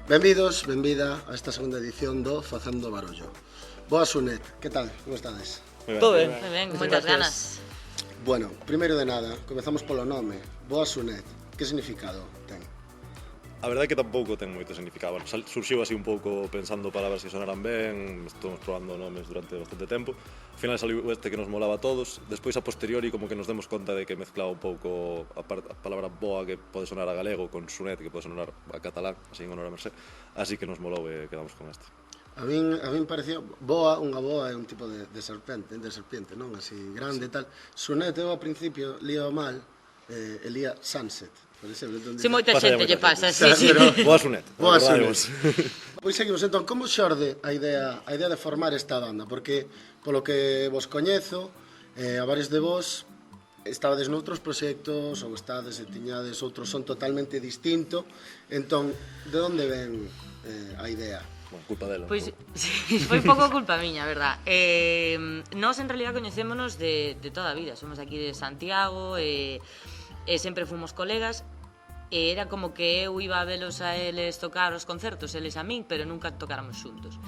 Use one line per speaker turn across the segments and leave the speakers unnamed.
Benvidos, benvida a esta segunda edición do Facendo Barullo. Boa Sunet, que tal? Como estades?
Todo ben.
Moi ben, moitas ganas.
Bueno, primeiro de nada, comezamos polo nome. Boa Sunet, que significado ten?
A verdade é que tampouco ten moito significado. Bueno, surxiu así un pouco pensando palabras que sonaran ben, estamos probando nomes durante bastante tempo. Ao final saliu este que nos molaba a todos, despois a posteriori como que nos demos conta de que mezclaba un pouco a palabra boa que pode sonar a galego con Sunet que pode sonar a catalán, así en honor a Mercé, así que nos molou e quedamos con este.
A min parecía boa, unha boa é un tipo de serpiente, non? Así grande e tal. Sunet eu ao principio lía mal, e lía Sunset.
Si moita xente lle pasa, sí.
Boa Sunet.
Boa Sunet. Pois seguimos, entón, como xorde a idea de formar esta banda? Porque, polo que vos coñezo, a varios de vos estabades noutros proxectos ou estades e tiñades outro son totalmente distinto. Entón, de onde ven a idea?
Bueno, culpa dela.
Pois, sí, foi un pouco culpa miña, verdad. Nós, en realidad, coñecémonos de toda a vida. Somos aquí de Santiago e sempre fomos colegas. E era como que eu iba a velos a eles tocar os concertos, eles a min, pero nunca tocáramos xuntos.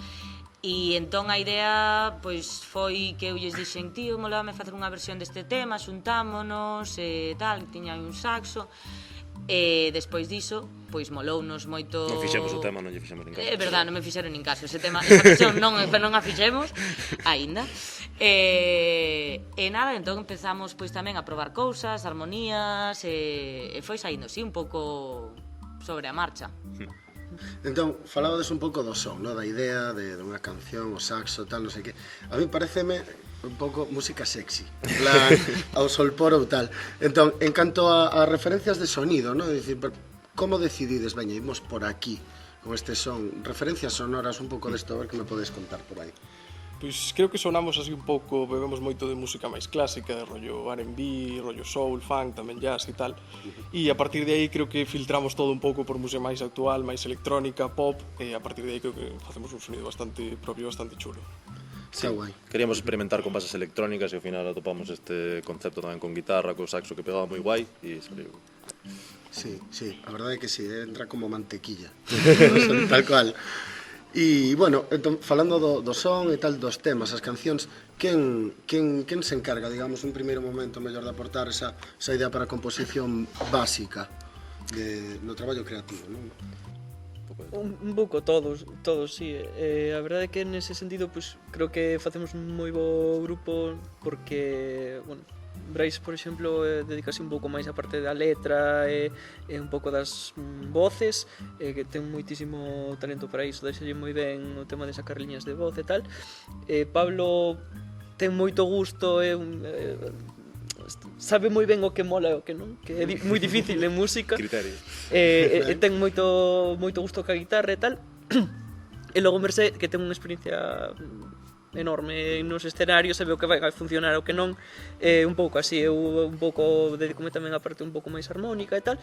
E entón a idea pois foi que eu lles dixen, tío, molábame facer unha versión deste tema, xuntámonos e tal, tiña un saxo. E despois diso, pois molounos moito...
Non fixemos o tema, non lle fixemos nin caso.
É verdad, non me fixeron nin caso. Esa versión non a fixemos aínda. E nada, entón empezamos pois tamén a probar cousas, armonías, e foi saindo así un pouco sobre a marcha.
Entón, falábades un pouco do son, no? Da idea de unha canción, o saxo, tal, non sei que. A mí pareceme un pouco música sexy, en plan, ao solpor ou tal. Entón, en canto a referencias de sonido, no? Dicir, como decidides, veña, imos por aquí, con este son, referencias sonoras un pouco desto, a ver que me podes contar por aí.
Pois creo que sonamos así un pouco, bebemos moito de música máis clásica, de rollo R&B, rollo soul, funk, tamén jazz e tal. E a partir de aí creo que filtramos todo un pouco por música máis actual, máis electrónica, pop, e a partir de aí creo que facemos un sonido bastante propio, bastante chulo.
Sí, guai.
Queríamos experimentar con bases electrónicas e ao final atopamos este concepto tamén con guitarra, con saxo que pegaba moi guai e saliu.
Sí, a verdade é que sí, entra como mantequilla, tal cual. E, bueno, entón, falando do son e tal, dos temas, as cancións, quen se encarga, digamos, un primeiro momento mellor de aportar esa idea para a composición básica no traballo creativo, non?
Un pouco todos, sí. A verdade é que nese sentido, pues, creo que facemos un moi bo grupo porque, bueno, Brais, por exemplo, dedicase un pouco máis á parte da letra e un pouco das voces, que ten moitísimo talento para iso, deixalle moi ben o tema de sacar liñas de voz e tal. Pablo ten moito gusto e sabe moi ben o que mola e o que non, que é moi difícil en música.
Criterio.
Ten moito gusto ca guitarra e tal. E logo Mercé, que ten unha experiencia enorme nos escenarios, sabe o que vai funcionar o que non, un pouco así, eu un pouco dedicome tamén a parte un pouco máis armónica e tal,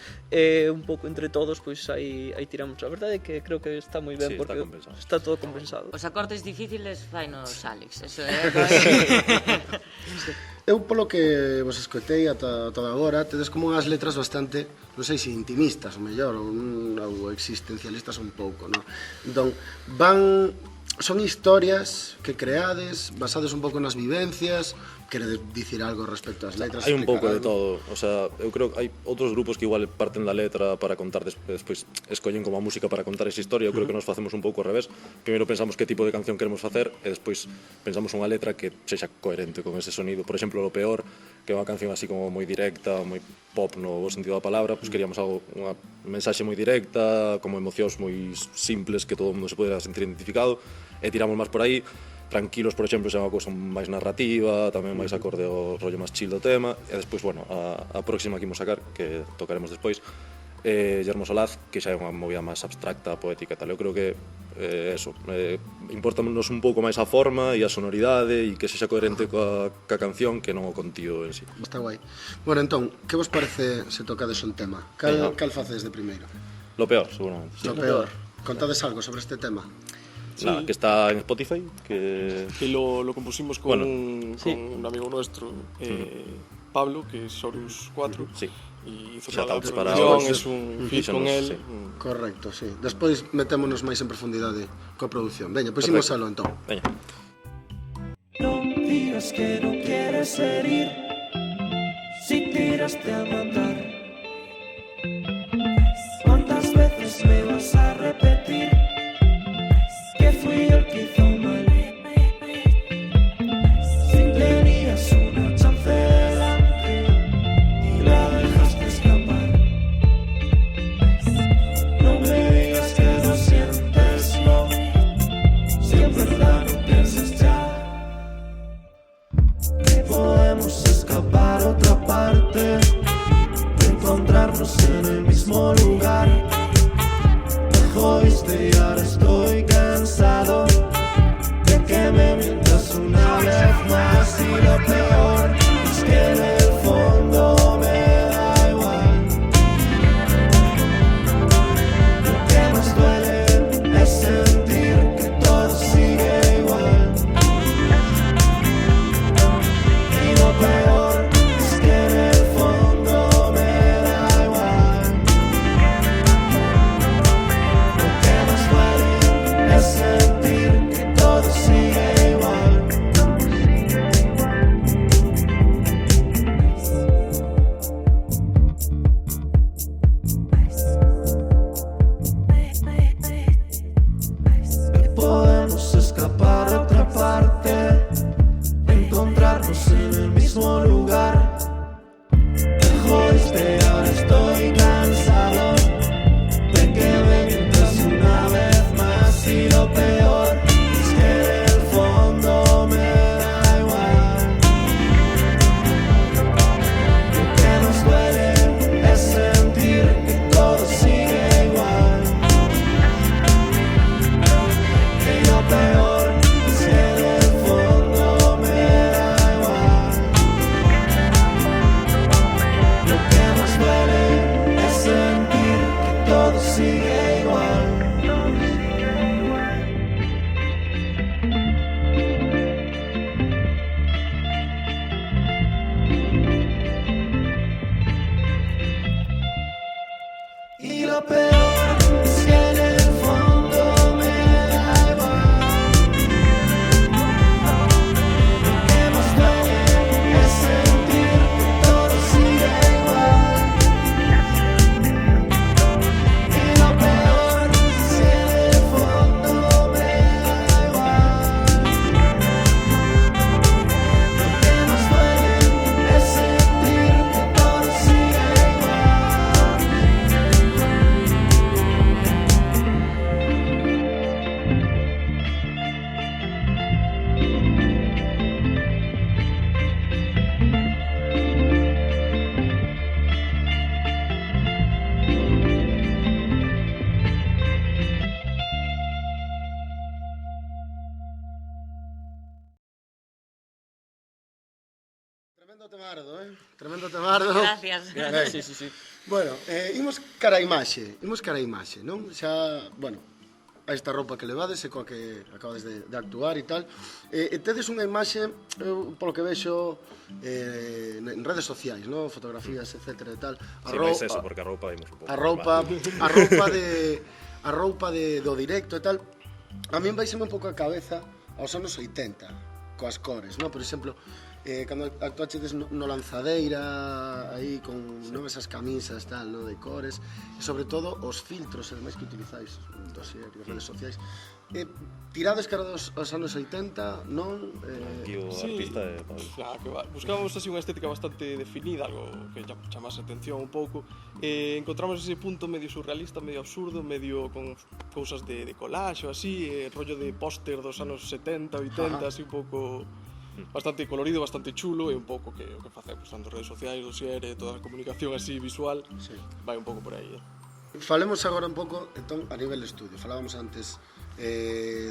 un pouco entre todos, pois aí tiramos. A verdade é que creo que está moi ben,
sí,
porque está todo compensado.
Os acordes difíciles fainos Alex, eso é.
Eu, polo que vos escoitei ata agora, tedes como unhas letras bastante, non sei se intimistas, o mellor, ou existencialistas un pouco, non? Entón, son historias que creades, basades un pouco nas vivencias, queredes dicir algo respecto ás letras?
Hai un pouco de todo, o sea, eu creo que hai outros grupos que igual parten da letra para contar despois escollen como a música para contar esa historia. Eu creo que nos facemos un pouco ao revés. Primeiro pensamos que tipo de canción queremos facer e despois pensamos unha letra que sexa coherente con ese sonido. Por exemplo, Lo Peor, que é unha canción así como moi directa, moi pop no bo sentido da palabra, pois queríamos algo, unha mensaxe moi directa, como emocións moi simples que todo o mundo se podera sentir identificado, e tiramos máis por aí. Tranquilos, por exemplo, é unha cousa máis narrativa, tamén máis acorde ao rollo máis chill do tema, e despois, bueno, a próxima que imos sacar, que tocaremos despois, Yermo Solaz, que xa é unha movida máis abstracta, poética e tal. Eu creo que eso, importámonos un pouco máis a forma e a sonoridade e que sexa coherente coa canción que non o contido en sí.
Está guai. Bueno, entón, que vos parece se tocades un tema? Cal facedes de primeiro?
Lo Peor, seguramente.
Lo Peor. Contades algo sobre este tema?
Nada, que está en Spotify, que
lo compusimos con,
Bueno,
con un amigo nuestro, Pablo, que es Horus 4.
Sí.
Y hizo
Shout
toda la
outs para
producción,
Horus.
es un feat con
Fíxonos,
él.
sí.
Correcto, sí. Despois metémonos máis en profundidade coa produción. Veña, pois imos aló entón.
Veña.
No digas que no quieres herir si tiraste a matar. ¿Cuántas veces me vas a repetir que fui el que hizo mal? Si tenías una chance delante y la dejaste escapar. No me digas que no sientes, no. Si en verdad no piensas ya. Podemos escapar a otra parte, encontrarnos en el mismo lugar. Me jodiste y ahora estoy cansado de que me mientas una vez más. Y lo peor es que en el fondo me da igual. Lo que más duele es sentir que todo sigue igual. Y lo peor es que en el fondo me da igual. Lo que más duele es sentir que todo sigue igual. Podemos escapar a otra parte, encontrarnos en el mismo lugar. Me jodiste, ahora estoy cansado de que me mientas una vez más. Y lo peor es que en el fondo me da igual. Lo que nos duele es sentir que todo sigue igual. Y lo peor es que en el fondo me da igual. Lo que más duele es sentir que todo sigue igual. Y lo peor es que en el fondo me da igual. Lo que más duele es sentir que todo sigue igual. Y lo peor es que en el fondo me da igual. Lo que más duele es sentir que todo sigue igual.
Tremendo temardo, Tremendo temardo.
Gracias.
Ben.
Sí.
Bueno, imos cara a imaxe, non? Xa, bueno, a esta roupa que levades e coa que acabades de actuar e tal. E tedes unha imaxe, eu, polo que vexo, en redes sociais, non? Fotografías, etcétera e tal.
Sí, máis eso, porque a roupa vimos un pouco.
A roupa do directo e tal. A min vaiseme un pouco a cabeza aos anos 80, coas cores, non? Por exemplo, cando actuachedes no Lanzadeira, aí con non esas camisas tal, non, de cores, e sobre todo os filtros, e máis que utilizáis dosier e redes sociais. Tirades cara aos anos 80, non?
Aquí o artista é Pablo.
Claro, que va. Buscábamos así unha estética bastante definida, algo que chamase a atención un pouco. Encontramos ese punto medio surrealista, medio absurdo, medio con cousas de collage ou así, rollo de póster dos anos 70, 80, así un pouco bastante colorido, bastante chulo, e un pouco que o que facemos, tanto redes sociais, dosier, toda a comunicación así visual,
Sí.
vai un pouco por aí.
Falemos agora un pouco, entón, a nivel estudio. Falábamos antes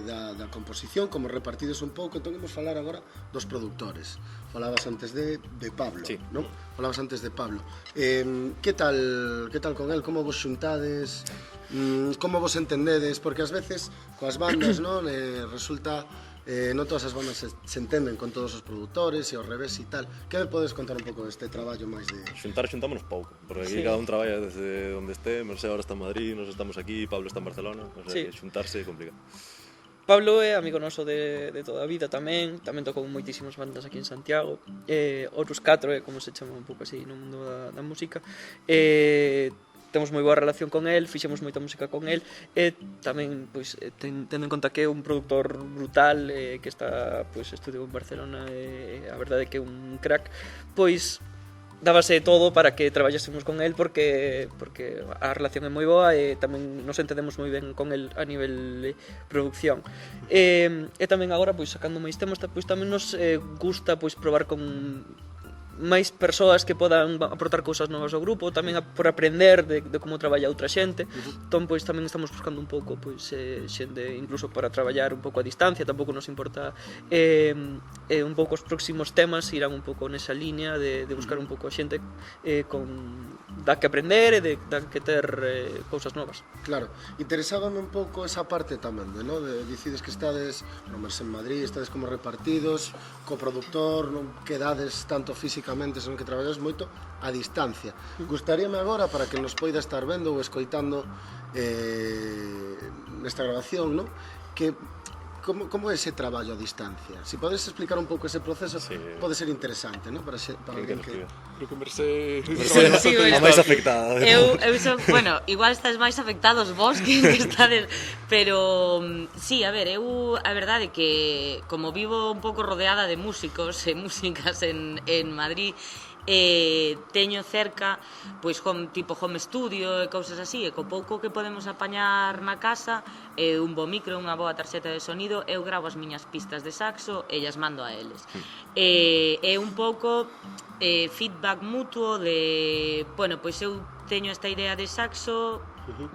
da composición, como repartides un pouco, entón imos falar agora dos produtores. Falabas antes de Pablo,
Sí.
non? Falabas antes de Pablo. Que tal con el? Como vos xuntades? Como vos entendedes? Porque ás veces coas bandas, non? Resulta non todas as bandas se entenden con todos os produtores e ao revés e tal. Que me podes contar un pouco deste traballo máis de...
Xuntámonos pouco, porque aquí cada un traballa desde onde este, Mercé agora está en Madrid, nos estamos aquí, Pablo está en Barcelona, o sea, que xuntarse é complicado.
Pablo é amigo noso de toda a vida tamén tocou moitísimas bandas aquí en Santiago, Horus 4 é como se chama un pouco así no mundo da música, temos moi boa relación con el, fixemos moita música con el e tamén, pois, tendo en conta que é un produtor brutal que está, pois, estudiou en Barcelona e a verdade é que é un crack, pois dábase todo para que traballásemos con el porque a relación é moi boa e tamén nos entendemos moi ben con el a nivel producción e tamén agora, pois, sacando máis temas, pois, tamén nos gusta, pois, probar con máis persoas que podan aportar cousas novas ao grupo, tamén por aprender de como traballa outra xente. Entón, pois, tamén estamos buscando un pouco, pois, xente incluso para traballar un pouco a distancia, tampouco nos importa un pouco os próximos temas irán un pouco nesa línea de buscar un pouco a xente con da que aprender e da que ter cousas novas.
Claro, interesábame un pouco esa parte tamén, no? Dicides que estades en Madrid, estades como repartidos co produtor, non quedades tanto físicamente, senón que traballas moito a distancia. Gustaríame agora, para que nos poida estar vendo ou escoitando nesta grabación, no? Que como é ese traballo a distancia? Si podes explicar un pouco ese proceso, pode ser interesante, no? Para alguén que...
Creo que Mercé
a máis afectada.
Eu son, bueno, igual estáis máis afectados vos que estades, pero sí, a ver, eu a verdade é que como vivo un pouco rodeada de músicos e músicas en Madrid, teño cerca pois tipo home studio e cousas así, e co pouco que podemos apañar na casa, un bo micro, unha boa tarxeta de sonido, eu gravo as miñas pistas de saxo e ellas mando a eles. É un pouco feedback mutuo de, bueno, pois eu teño esta idea de saxo,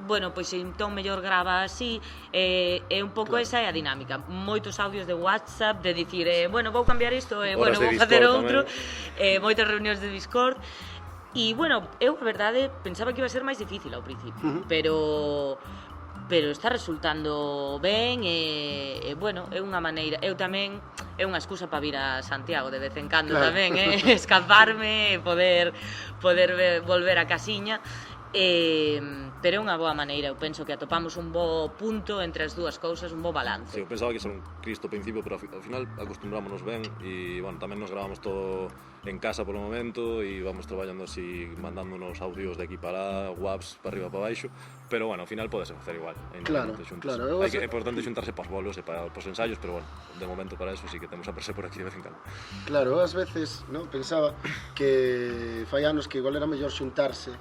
bueno, pois entón mellor grava así, é un pouco esa é a dinámica. Moitos audios de WhatsApp de dicir, bueno, vou cambiar isto, bueno, vou facer outro, moitas reunións de Discord. E, bueno, eu, a verdade, pensaba que iba a ser máis difícil ao principio, pero está resultando ben e, bueno, é unha maneira, eu tamén, é unha excusa para vir a Santiago de vez en cando tamén, escaparme e poder volver a casiña. Pero é unha boa maneira, eu penso que atopamos un bo punto entre as dúas cousas, un bo balance.
Sí, eu pensaba que era un Cristo ao principio, pero ao final acostumbrámonos ben e, bueno, tamén nos gravamos todo en casa polo momento e vamos traballando así, mandándonos audios de aquí para lá, WhatsApps para arriba para baixo, pero, bueno, ao final podese facer igual.
Claro.
É importante xuntarse para os bolos e para os ensaios, pero, bueno, de momento para eso sí que temos a Mercé por aquí de vez en cando.
Claro, ás veces, non, pensaba que fai anos que igual era mellor xuntarse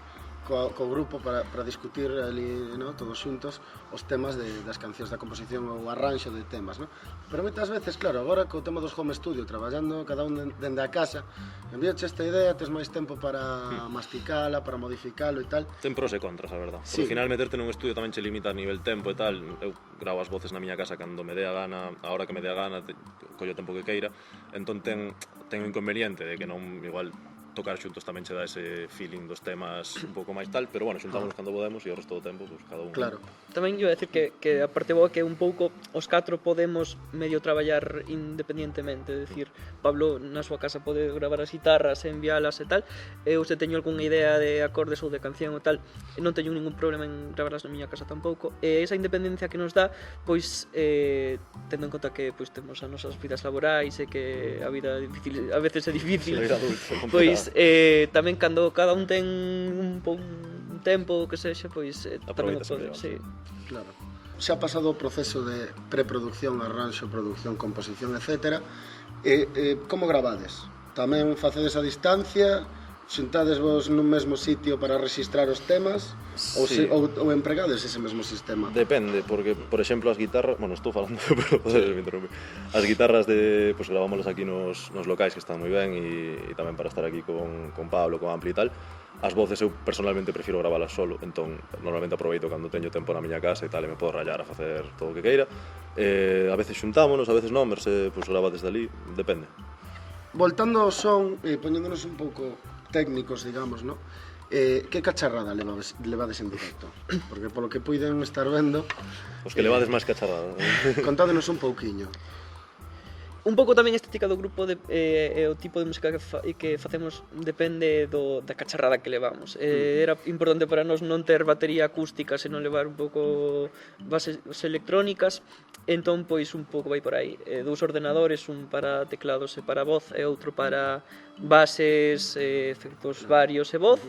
co grupo para discutir ali, no, todos xuntos os temas das cancións da composición ou arranxo de temas, no? Pero moitas veces, claro, agora co tema dos home studio, traballando cada un dende a casa, envíache esta idea, tes máis tempo para masticala, para modificalo e tal.
Ten pros e contras, a verdad.
Sí.
Ao final meterte nun estudio tamén che limita a nivel tempo e tal. Eu gravo as voces na miña casa cando me dé a gana, a hora que me dé a gana, collo o tempo que queira. Entón ten o inconveniente de que non igual tocar xuntos tamén che dá ese feeling dos temas un pouco máis tal, pero, bueno, xuntámonos cando podemos e o resto do tempo, pues, cada un...
Claro.
Tamén eu ia decir que a parte boa que un pouco os catro podemos medio traballar independientemente, é dicir, Pablo na súa casa pode gravar as guitarras e enviálas e tal, eu se teño algunha idea de acordes ou de canción ou tal, non teño ningún problema en gravarlas na miña casa tampouco, e esa independencia que nos dá, pois, tendo en conta que pois, temos as nosas vidas laborais e que a vida difícil, a veces é difícil, pois tamén cando cada un ten un tempo que sexa, pois tamén pode, sí.
Claro. Xa ha pasado o proceso de preproducción, arranxo, producción, composición, etc. Como gravades? Tamén facedes a distancia? Xuntades vos nun mesmo sitio para registrar os temas?
Sí.
Ou empregades ese mesmo sistema?
Depende, porque, por exemplo, as guitarras... Bueno, estou falando, pero podes me interromper. As guitarras pues, gravámolas aquí nos locais, que están moi ben, e tamén para estar aquí con Pablo, con Ampli e tal. As voces eu personalmente prefiro gravalas solo, entón normalmente aproveito cando teño tempo na miña casa e tal, e me podo rayar a facer todo o que queira. A veces xuntámonos, a veces non, Mercé pues, grava desde ali, depende.
Voltando ao son, poñéndonos un pouco técnicos, digamos, ¿no? Que cacharrada levades en directo? Porque polo que puiden estar vendo,
Os que levades máis cacharrada.
contádenos un pouquiño.
Un pouco tamén a estética do grupo e o tipo de música que facemos depende da cacharrada que levamos. Era importante para nós non ter batería acústica, senón levar un pouco bases electrónicas. Entón, pois, un pouco vai por aí. Dous ordenadores, un para teclados e para voz, e outro para bases, efectos varios e voz.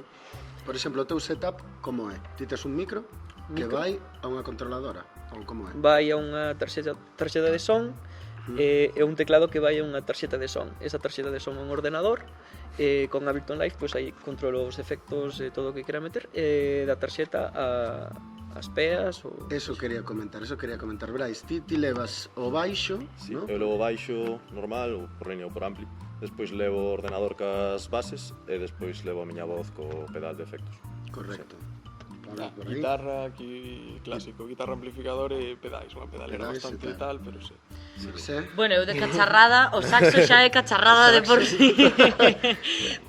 Por exemplo, o teu setup, como é? Ti tes un micro que vai a unha controladora, ou como é?
Vai a unha tarxeta de son, e un teclado que vai a unha tarxeta de son. Esa tarxeta de son é un ordenador, con Ableton Live, pois aí controlo os efectos e todo o que quera meter, da tarxeta as peas ou...
Eso quería comentar. Brais, ti levas o baixo,
Sí,
¿no?
eu levo baixo normal, ou por línea ou por ampli. Despois levo o ordenador cas bases e despois levo a miña voz co pedal de efectos.
Correcto. Vale, por aí.
Guitarra, aquí clásico, guitarra amplificador e pedais, unha pedalera
Pedais e
bastante
tal.
tal, pero sí.
Sí.
Bueno, eu de cacharrada, o saxo xa é cacharrada de por sí.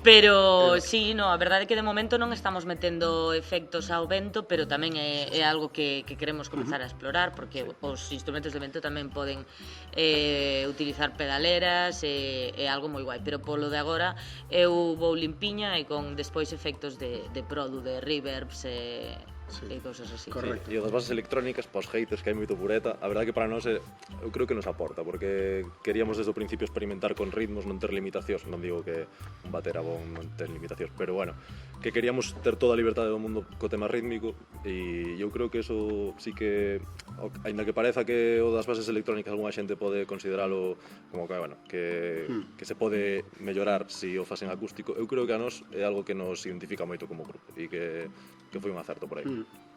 Pero sí, no, a verdade é que de momento non estamos metendo efectos ao vento, pero tamén é algo que queremos comenzar a explorar, porque os instrumentos de vento tamén poden utilizar pedaleras, é algo moi guai, pero polo de agora eu vou limpiña e con despois efectos de produ, de reverbs e cousas así.
Correcto.
E o das bases electrónicas, para os haters que hai moito pureta, a verdade que para nós eu creo que nos aporta, porque queríamos desde o principio experimentar con ritmos, non ter limitacións, non digo que un batera bon non ten limitacións, pero bueno, que queríamos ter toda a liberdade do mundo co tema rítmico, e eu creo que eso sí que, aínda que pareza que o das bases electrónicas algunha xente pode consideralo como que, bueno, que se pode mellorar se o facen acústico, eu creo que a nós é algo que nos identifica moito como grupo, e que foi un acerto por aí.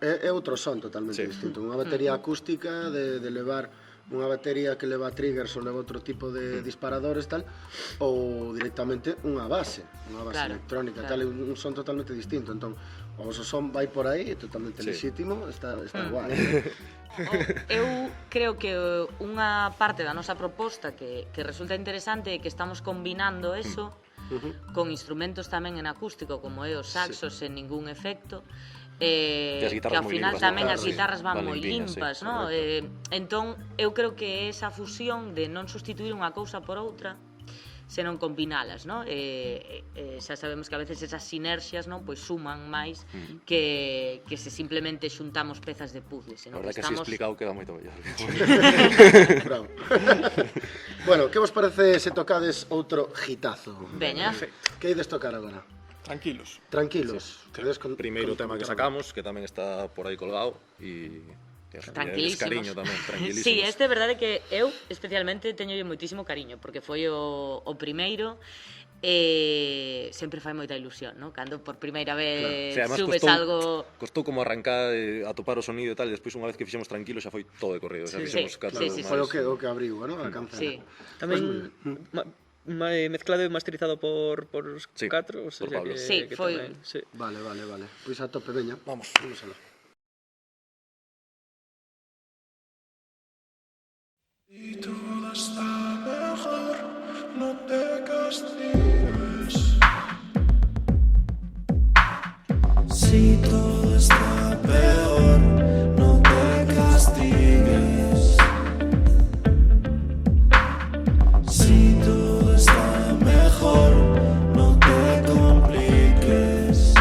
É outro son totalmente distinto. Unha batería acústica de levar unha batería que leva triggers ou leva outro tipo de disparadores tal, ou directamente unha base
Claro,
electrónica
claro.
tal, un son totalmente distinto. Entón, o vosso son vai por aí, é totalmente lexítimo, está guai.
Eu creo que unha parte da nosa proposta que resulta interesante é que estamos combinando eso con instrumentos tamén en acústico, como é os saxos sen ningún efecto, que ao final tamén as guitarras van moi limpas, ¿no? Entón, eu creo que esa fusión de non sustituir unha cousa por outra, senón combinalas, ¿no? Xa sabemos que a veces esas sinerxias, ¿no? Pois suman máis que se simplemente xuntamos pezas de puzzle,
A
senón
verdade que así explicado queda moito mellor.
Bravo. Bueno, que vos parece se tocades outro hitazo?
Veña.
Que ides tocar agora?
Tranquilos.
Tranquilos.
Primeiro tema que sacamos, que tamén está por aí colgado, e
Tranquilísimos.
cariño tamén, tranquilísimos.
Sí, este é verdade que eu especialmente teñolle moitísimo cariño, porque foi o primeiro e sempre fai moita ilusión, ¿no? Cando por primeira vez
Sí, además
subes algo...
Costou como arrancar, atopar o sonido e tal, e despois unha vez que fixemos tranquilo xa foi todo de corrido, xa fixemos catro
sí.
Foi o que abriu, ¿no? A canción.
Sí.
Tamén mezclado e masterizado por os
Sí,
catro, o
por
sea
Pablo.
Sí,
que
foi-
tamén, sí.
Vale. Pois a tope, veña.
Vamos.
alá.
Y todo está mejor, no te castigues. Si todo está peor, no te castigues. Si todo está mejor, no te compliques.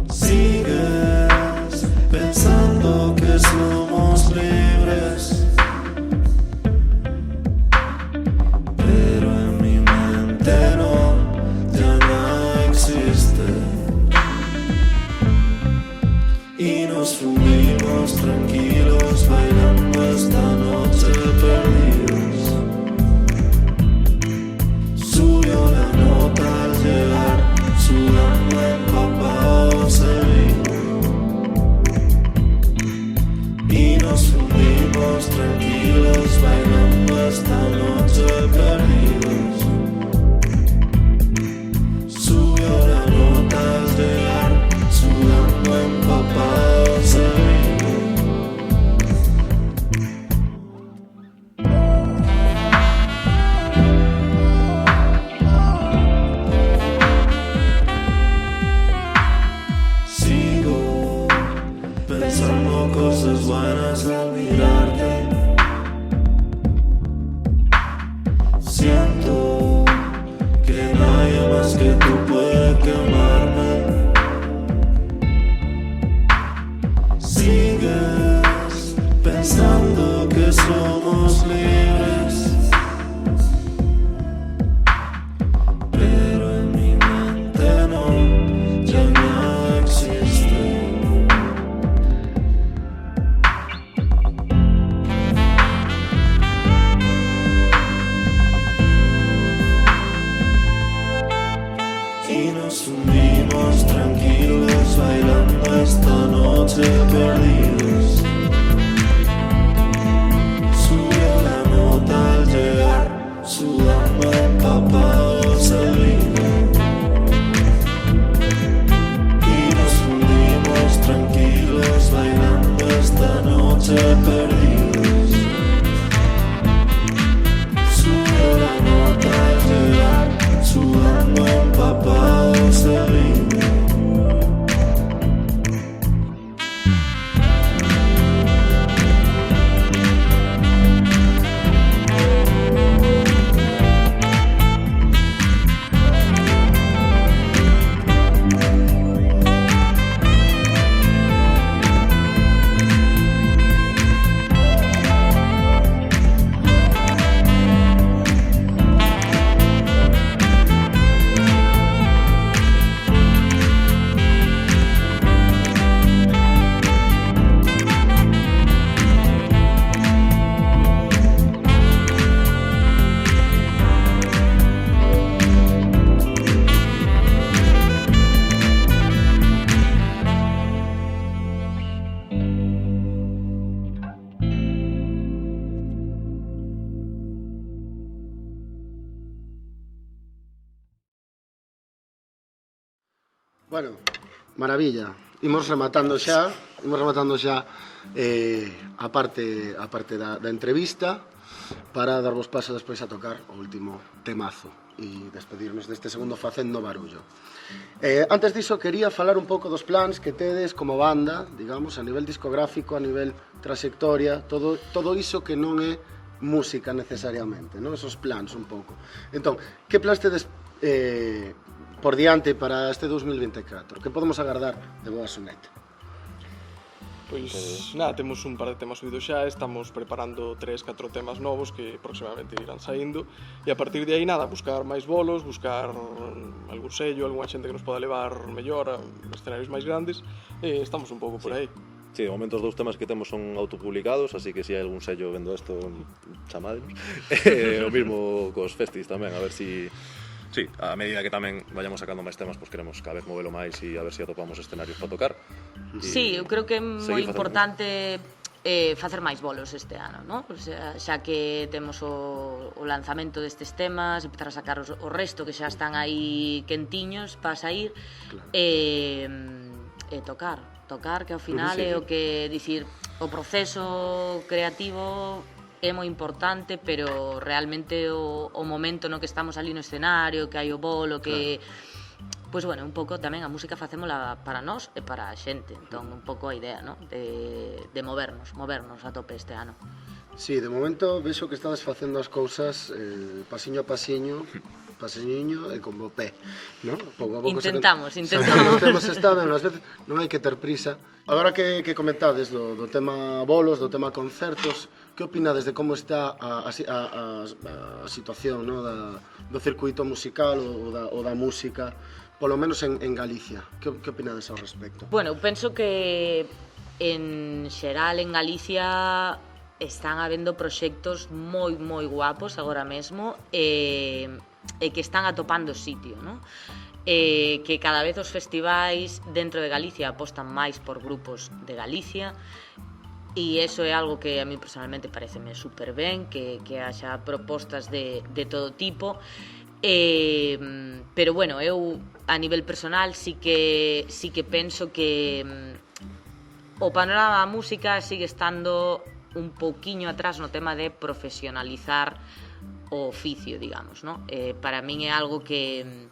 Sigues pensando que somos libres, pero en mi mente no, ya no existe. Y nos fuimos tranquilos bailando esta noche perdidos. Subió la nota al llegar, sudando empapados de vino. Y nos fuimos tranquilos bailando esta noche perdidos. Subió la nota al llegar, sudando empapados de vino. Siento cosas buenas al mirarte. Siento que nadie más que tú puede quemarme. Sigues pensando que somos libres, pero en mi mente no, ya nada existe. Y nos hundimos tranquilos bailando esta noche perdidos. Sube la nota al llegar, sudando empapados de vino. Y nos hundimos tranquilos bailando esta noche perdidos. Sube la nota al llegar, sudando empapados de vino.
Bueno, maravilla. Imos rematando xa a parte da entrevista para darvos paso despois a tocar o último temazo e despedirnos deste segundo Facendo Barullo. Antes diso, quería falar un pouco dos plans que tedes como banda, digamos, a nivel discográfico, a nivel trayectoria, todo iso que non é música necesariamente, non? Esos plans un pouco. Entón, que plans tedes por diante para este 2024? Que podemos agardar de Boa Sonet?
Pois nada, temos un par de temas subidos xa, estamos preparando 3-4 temas novos que próximamente irán saindo e a partir de aí nada, buscar máis bolos, buscar algún sello, algunha xente que nos poda levar mellor a escenarios máis grandes e estamos un pouco por aí.
Sí, de momento os dous temas que temos son autopublicados, así que se hai algún sello vendo isto, chamadnos. O mismo cos festis tamén, a ver si... Sí, a medida que tamén vayamos sacando máis temas, pois queremos cada vez movelo máis e a ver se atopamos escenarios para tocar.
Sí, eu creo que é moi importante facer máis bolos este ano, ¿no? O sea, xa que temos o lanzamento destes temas, empezar a sacar o resto que xa están aí quentiños para sair, claro. Tocar, que ao final é o que dicir, o proceso creativo é moi importante, pero realmente o momento no que estamos ali no escenario, que hai o bolo, que... Claro. Pois, bueno, un pouco tamén a música facémola para nós e para a xente, entón un pouco a idea, ¿no? De movernos a tope este ano.
Sí, de momento vexo que estades facendo as cousas pasiño a pasiño, pasiñiño e con bo pé, ¿no? Pouco a pouco
intentamos.
Temos estado, ás veces non hai que ter prisa. Agora que comentades do tema bolos, do tema concertos, que opinades de como está a situación, ¿no? do circuito musical ou da música, polo menos en Galicia? Que opinades ao respecto?
Bueno, penso que en xeral en Galicia están habendo proxectos moi guapos agora mesmo e que están atopando sitio, ¿no? Que cada vez os festivais dentro de Galicia apostan máis por grupos de Galicia e iso é algo que a mí personalmente pareceme super ben, que haxa propostas de todo tipo, pero bueno, eu a nivel personal sí que penso que o panorama da música sigue estando un pouquiño atrás no tema de profesionalizar o oficio, digamos, ¿no? Para min é algo que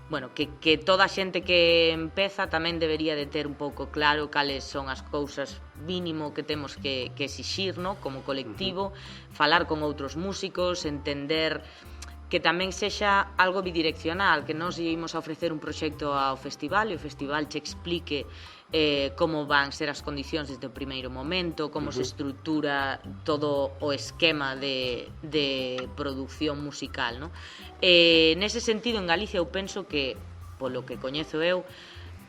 bueno, que toda a xente que empeza tamén debería de ter un pouco claro cales son as cousas mínimo que temos que exixir, ¿no? Como colectivo, falar con outros músicos, entender que tamén sexa algo bidireccional, que nós ímos a ofrecer un proxecto ao festival e o festival che explique como van ser as condicións desde o primeiro momento, como se estrutura todo o esquema de produción musical, ¿no? Nese sentido, en Galicia eu penso que, polo que coñezo eu,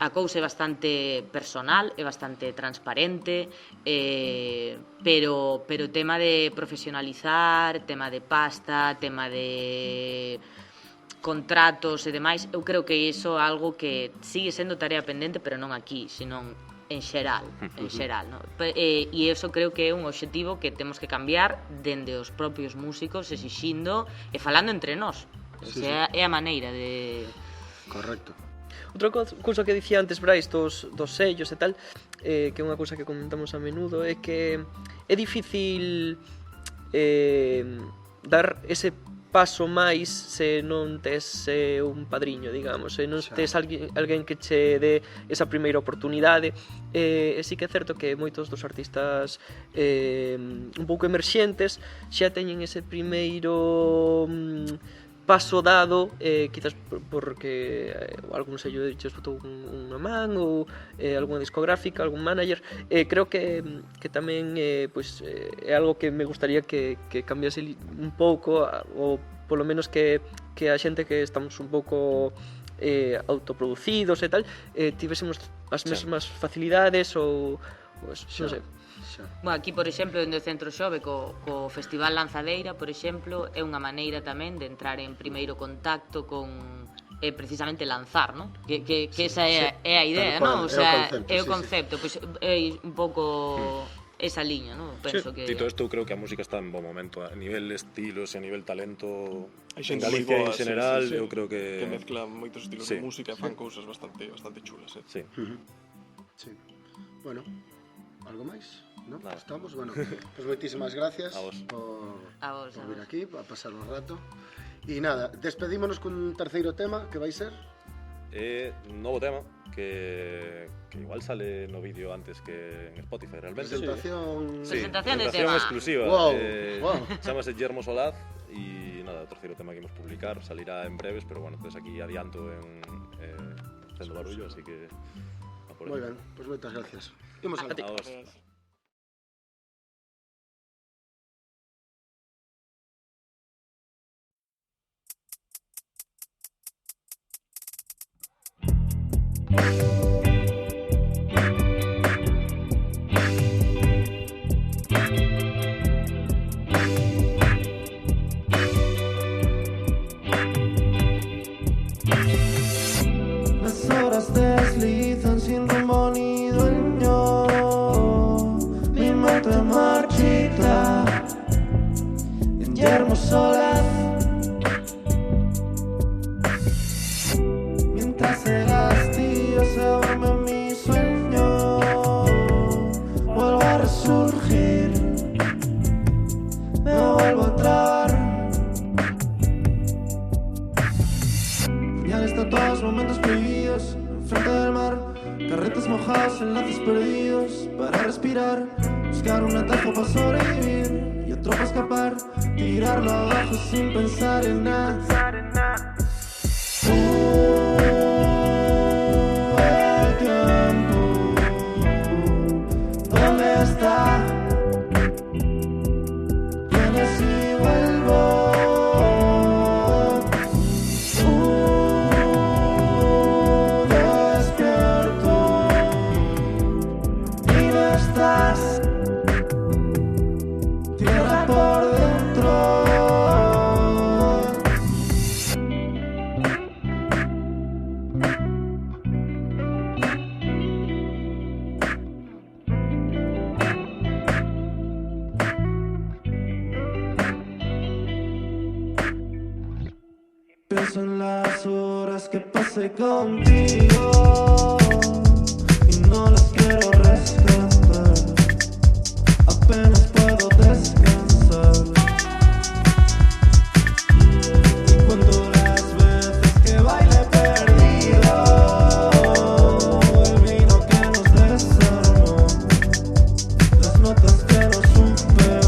a cousa é bastante personal, é bastante transparente, pero tema de profesionalizar, tema de pasta, tema de contratos e demais, eu creo que iso é algo que sigue sendo tarea pendente, pero non aquí, senón en xeral, ¿no? E iso creo que é un obxectivo que temos que cambiar dende os propios músicos, exixindo e falando entre nós. É a maneira de...
Correcto.
Outra cousa que dicía antes Brais dos sellos e tal, que é unha cousa que comentamos a menudo, é que é difícil dar ese paso máis se non tes un padriño, digamos, se non tes alguén que che dé esa primeira oportunidade. E sí que é certo que moitos dos artistas un pouco emerxentes xa teñen ese primeiro paso dado, quizás porque algún sello che botou unha man ou algunha discográfica, algún manager. Creo que tamén pues, é algo que me gustaría que cambiase un pouco, ou polo menos que a xente que estamos un pouco autoproducidos e tal, tivésemos as mesmas facilidades ou pues, non sei.
Bueno, aquí, por exemplo, dentro do Centro Xove co Festival Lanzadeira, por exemplo, é unha maneira tamén de entrar en primeiro contacto con precisamente lanzar, ¿no? Que esa é a idea, ¿no? O sea, é o concepto, pois é un pouco esa liña, ¿no? Penso que
Dito isto, creo que a música está en bo momento a nivel estilos e a nivel talento.
Hai
En
xente moi
Galicia
boa,
en general, eu creo
que mezcla moitos estilos de música e fan cousas bastante chulas,
Sí.
Sí. Bueno, algo máis? ¿No?
Nada.
Estamos, bueno, pues moitísimas gracias
A vos.
por vir aquí, para pasar un rato. E nada, despedímonos cun terceiro tema, que vai ser?
Un novo tema que igual sale no vídeo antes que en Spotify, realmente.
Presentación...
Presentación de
presentación
tema.
exclusiva.
Wow.
Chámase Guillermo Solaz e nada, o terceiro tema que imos publicar salirá en breves, pero bueno, entonces aquí adianto en Fendo Barullo, así que a por
Moi
ello.
ben, pues moitas gracias. Imos a
A vos.
Las horas deslizan sin rumbo ni dueño. Mi mente marchita, Guillermo Solaz. Mientras el hastío se duerme en mi sueño, vuelvo a resurgir, me vuelvo a traer. Señales tatuados, momentos prohibidos, enfrente del mar, carretes mojados, enlaces perdidos, para respirar, buscar un atajo para sobrevivir y otro para escapar, tirarlo abajo sin pensar en nada. El tiempo, ¿dónde está? Vienes y vuelvo. Despierto y no estás. Tierra por dentro. Pienso en las horas que pasé contigo y no las quiero rescatar. Apenas puedo descansar. Y cuento las veces que bailé perdido. notas que lo supe.